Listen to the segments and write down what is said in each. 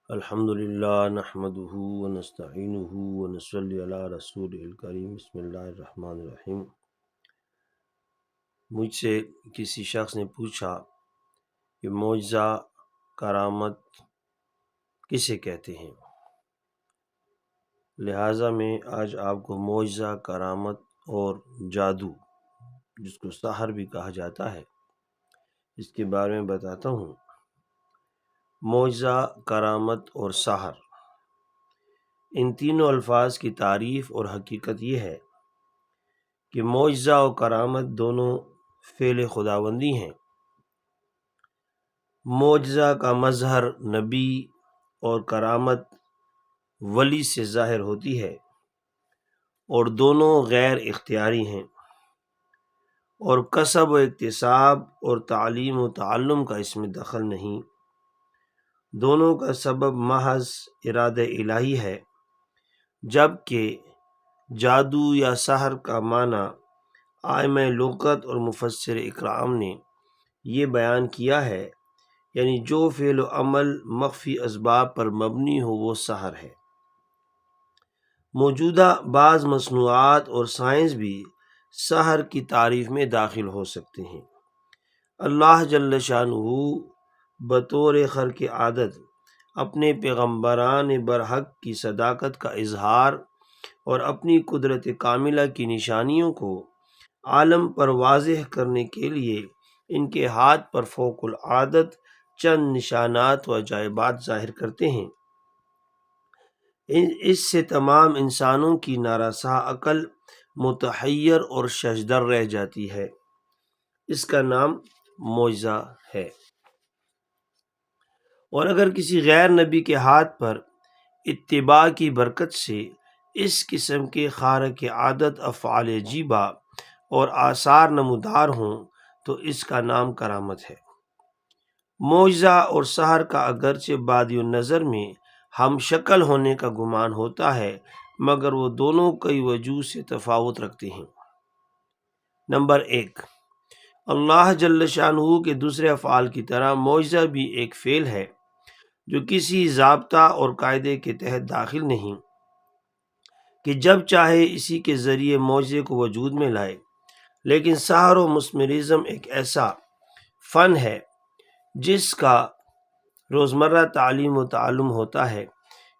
الحمد للہ نحمده ونستعینه ونصلی علی رسول الکریم بسم اللہ الرحمن الرحیم۔ مجھ سے کسی شخص نے پوچھا کہ معجزہ کرامت کسے کہتے ہیں، لہٰذا میں آج آپ کو معجزہ کرامت اور جادو، جس کو سحر بھی کہا جاتا ہے، اس کے بارے میں بتاتا ہوں۔ معجزہ، کرامت اور سحر، ان تینوں الفاظ کی تعریف اور حقیقت یہ ہے کہ معجزہ و کرامت دونوں فعل خداوندی ہیں۔ معجزہ کا مظہر نبی اور کرامت ولی سے ظاہر ہوتی ہے، اور دونوں غیر اختیاری ہیں، اور کسب و اکتساب اور تعلیم و تعلم کا اس میں دخل نہیں۔ دونوں کا سبب محض ارادہ الہی ہے، جبکہ جادو یا سحر کا معنی ائمہ لغت اور مفسر اکرام نے یہ بیان کیا ہے، یعنی جو فعل و عمل مخفی اسباب پر مبنی ہو وہ سحر ہے۔ موجودہ بعض مصنوعات اور سائنس بھی سحر کی تعریف میں داخل ہو سکتے ہیں۔ اللہ جل شانہ بطور خرق عادت اپنے پیغمبران برحق کی صداقت کا اظہار اور اپنی قدرت کاملہ کی نشانیوں کو عالم پر واضح کرنے کے لیے ان کے ہاتھ پر فوق العادت چند نشانات و عجائبات ظاہر کرتے ہیں۔ اس سے تمام انسانوں کی نارسا عقل متحیر اور ششدر رہ جاتی ہے۔ اس کا نام معجزہ ہے۔ اور اگر کسی غیر نبی کے ہاتھ پر اتباع کی برکت سے اس قسم کے خارق عادت افعال عجیبہ اور آثار نمودار ہوں تو اس کا نام کرامت ہے۔ معجزہ اور سحر کا اگرچہ بادی النظر میں ہم شکل ہونے کا گمان ہوتا ہے، مگر وہ دونوں کئی وجوہ سے تفاوت رکھتے ہیں۔ نمبر 1، اللہ جل شانہ کے دوسرے افعال کی طرح معجزہ بھی ایک فعل ہے جو کسی ضابطہ اور قاعدے کے تحت داخل نہیں، کہ جب چاہے اسی کے ذریعے معجزے کو وجود میں لائے۔ لیکن سحر و مسمرزم ایک ایسا فن ہے جس کا روزمرہ تعلیم و تعلم ہوتا ہے،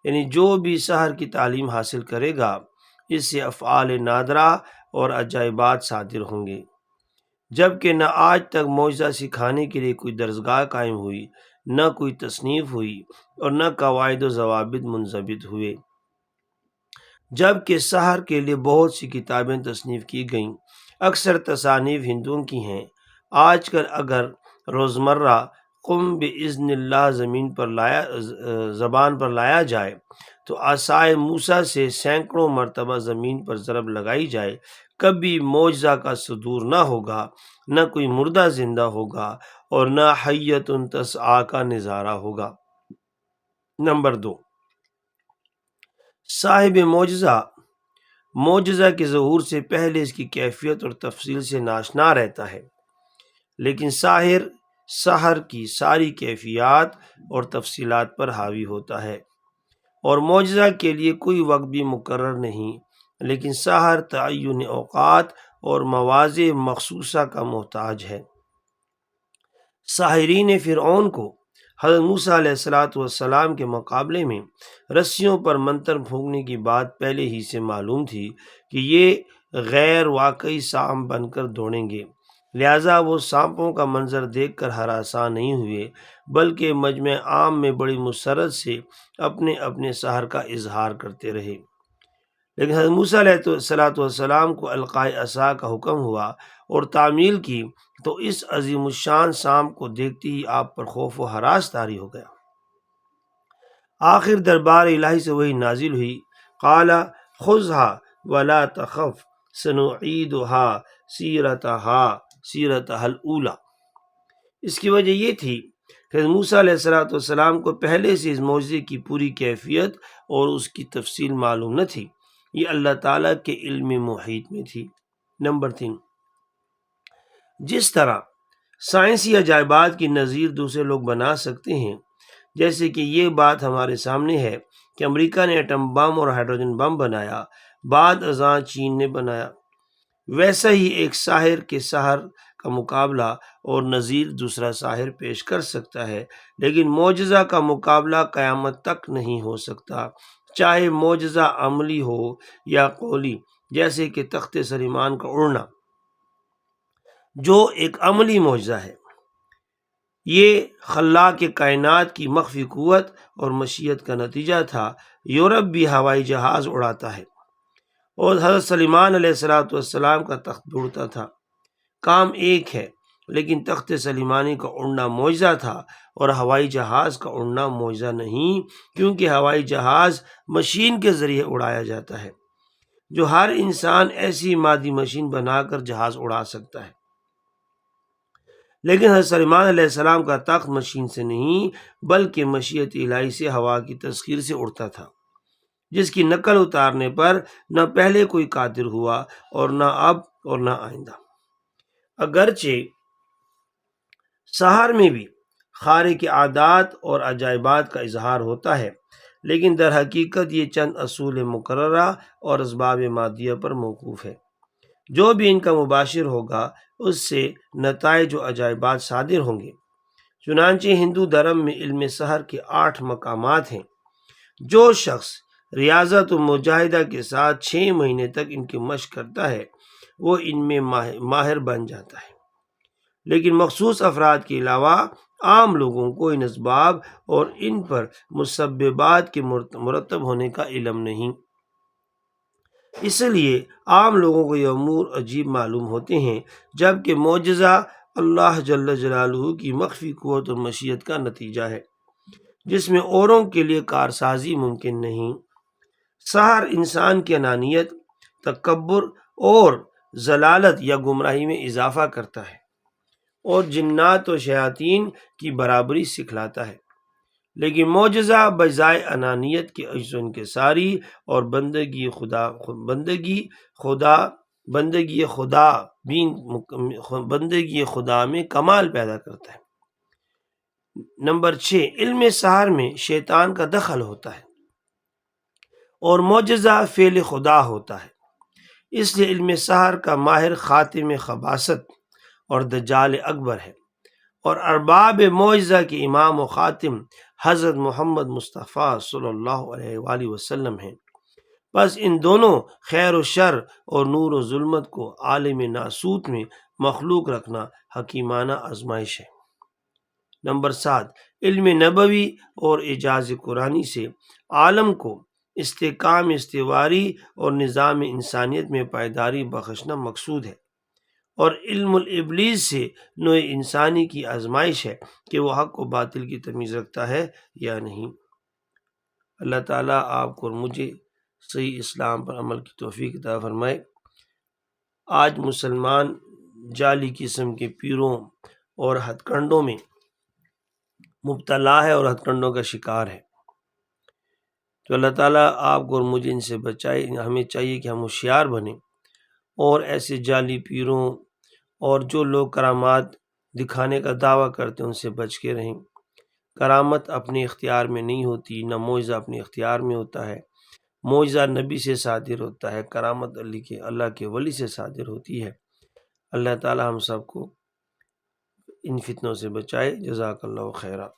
یعنی جو بھی سحر کی تعلیم حاصل کرے گا اس سے افعال نادرہ اور عجائبات صادر ہوں گے، جبکہ نہ آج تک معجزہ سکھانے کے لیے کوئی درسگاہ قائم ہوئی، نہ کوئی تصنیف ہوئی، اور نہ قواعد و ضوابط منضبط ہوئے، جبکہ سحر کے لیے بہت سی کتابیں تصنیف کی گئیں۔ اکثر تصانیف ہندوؤں کی ہیں۔ آج کل اگر روزمرہ قم باذن اللہ زبان پر لایا جائے تو عصائے موسیٰ سے سینکڑوں مرتبہ زمین پر ضرب لگائی جائے، کبھی معجزہ کا صدور نہ ہوگا، نہ کوئی مردہ زندہ ہوگا، اور نہ حیۃ تسعیٰ کا نظارہ ہوگا۔ نمبر 2، صاحب معجزہ کے ظہور سے پہلے اس کی کیفیت اور تفصیل سے ناشنا رہتا ہے، لیکن سحر کی ساری کیفیات اور تفصیلات پر حاوی ہوتا ہے، اور معجزہ کے لیے کوئی وقت بھی مقرر نہیں، لیکن سحر تعین اوقات اور مواضع مخصوصہ کا محتاج ہے۔ ساحرین فرعون کو حضرت موسیٰ علیہ السلام کے مقابلے میں رسیوں پر منتر پھونکنے کی بات پہلے ہی سے معلوم تھی کہ یہ غیر واقعی سانپ بن کر دوڑیں گے، لہٰذا وہ سانپوں کا منظر دیکھ کر ہراساں نہیں ہوئے، بلکہ مجمع عام میں بڑی مسرت سے اپنے اپنے سحر کا اظہار کرتے رہے۔ لیکن حضرت موسیٰ علیہ السلام کو القائے عصا کا حکم ہوا اور تعمیل کی تو اس عظیم الشان سانپ کو دیکھتے ہی آپ پر خوف و ہراس طاری ہو گیا۔ آخر دربار الہی سے وحی نازل ہوئی، قال خذها ولا تخف سنعیدها سیرتها الاولی۔ اس کی وجہ یہ تھی کہ موسیٰ علیہ السلام کو پہلے سے اس معجزے کی پوری کیفیت اور اس کی تفصیل معلوم نہ تھی، یہ اللہ تعالیٰ کے علم محیط میں تھی۔ نمبر 3، جس طرح سائنسی عجائبات کی نظیر دوسرے لوگ بنا سکتے ہیں، جیسے کہ یہ بات ہمارے سامنے ہے کہ امریکہ نے ایٹم بم اور ہائیڈروجن بم بنایا، بعد ازاں چین نے بنایا۔ ویسا ہی ایک ساحر کے سحر کا مقابلہ اور نظیر دوسرا ساحر پیش کر سکتا ہے، لیکن معجزہ کا مقابلہ قیامت تک نہیں ہو سکتا، چاہے معجزہ عملی ہو یا قولی، جیسے کہ تخت سلیمان کا اڑنا جو ایک عملی معجزہ ہے۔ یہ خلاق کائنات کی مخفی قوت اور مشیت کا نتیجہ تھا۔ یورپ بھی ہوائی جہاز اڑاتا ہے اور حضرت سلیمان علیہ السلام کا تخت بھی اڑتا تھا۔ کام ایک ہے، لیکن تخت سلیمانی کا اڑنا معجزہ تھا اور ہوائی جہاز کا اڑنا معجزہ نہیں، کیونکہ ہوائی جہاز مشین کے ذریعے اڑایا جاتا ہے، جو ہر انسان ایسی مادی مشین بنا کر جہاز اڑا سکتا ہے۔ لیکن حضرت سلیمان علیہ السلام کا تخت مشین سے نہیں بلکہ مشیت الہی سے، ہوا کی تسخیر سے اڑتا تھا، جس کی نقل اتارنے پر نہ پہلے کوئی قادر ہوا اور نہ اب اور نہ آئندہ۔ اگرچہ سحر میں بھی خارق عادات اور عجائبات کا اظہار ہوتا ہے، لیکن در حقیقت یہ چند اصول مقررہ اور اسباب مادیہ پر موقوف ہے۔ جو بھی ان کا مباشر ہوگا اس سے نتائج و عجائبات صادر ہوں گے۔ چنانچہ ہندو دھرم میں علم سحر کے 8 مقامات ہیں۔ جو شخص ریاضت و مجاہدہ کے ساتھ 6 مہینے تک ان کی مشق کرتا ہے وہ ان میں ماہر بن جاتا ہے، لیکن مخصوص افراد کے علاوہ عام لوگوں کو ان اسباب اور ان پر مسببات کے مرتب ہونے کا علم نہیں۔ اس لیے عام لوگوں کو یہ امور عجیب معلوم ہوتے ہیں، جبکہ معجزہ اللہ جل جلالہ کی مخفی قوت اور مشیت کا نتیجہ ہے، جس میں اوروں کے لیے کارسازی ممکن نہیں۔ سحر انسان کی انانیت، تکبر اور ضلالت یا گمراہی میں اضافہ کرتا ہے اور جنات و شیاطین کی برابری سکھلاتا ہے، لیکن معجزہ بجائے انانیت کے عجز و انکساری اور بندگی خدا میں کمال پیدا کرتا ہے۔ نمبر 6، علم سحر میں شیطان کا دخل ہوتا ہے اور معجزہ فعل خدا ہوتا ہے، اس لیے علم سحر کا ماہر خاتم خباثت اور دجال اکبر ہے، اور ارباب معجزہ کے امام و خاتم حضرت محمد مصطفیٰ صلی اللہ علیہ وآلہ وسلم ہیں۔ بس ان دونوں خیر و شر اور نور و ظلمت کو عالم ناسوت میں مخلوق رکھنا حکیمانہ آزمائش ہے۔ نمبر 7، علم نبوی اور اعجاز قرآنی سے عالم کو استحکام استواری اور نظام انسانیت میں پائیداری بخشنا مقصود ہے، اور علم الابلیس سے نوع انسانی کی آزمائش ہے کہ وہ حق و باطل کی تمیز رکھتا ہے یا نہیں۔ اللہ تعالیٰ آپ کو اور مجھے صحیح اسلام پر عمل کی توفیق عطا فرمائے۔ آج مسلمان جعلی قسم کے پیروں اور ہتھ کنڈوں میں مبتلا ہے اور ہتھ کنڈوں کا شکار ہے، تو اللہ تعالیٰ آپ کو اور مجھے ان سے بچائے۔ ہمیں چاہیے کہ ہم ہوشیار بنیں اور ایسے جعلی پیروں اور جو لوگ کرامات دکھانے کا دعویٰ کرتے ہیں ان سے بچ کے رہیں۔ کرامت اپنے اختیار میں نہیں ہوتی، نہ معجزہ اپنے اختیار میں ہوتا ہے۔ معجزہ نبی سے صادر ہوتا ہے، کرامت اللہ کے ولی سے صادر ہوتی ہے۔ اللہ تعالی ہم سب کو ان فتنوں سے بچائے۔ جزاک اللہ خیرہ۔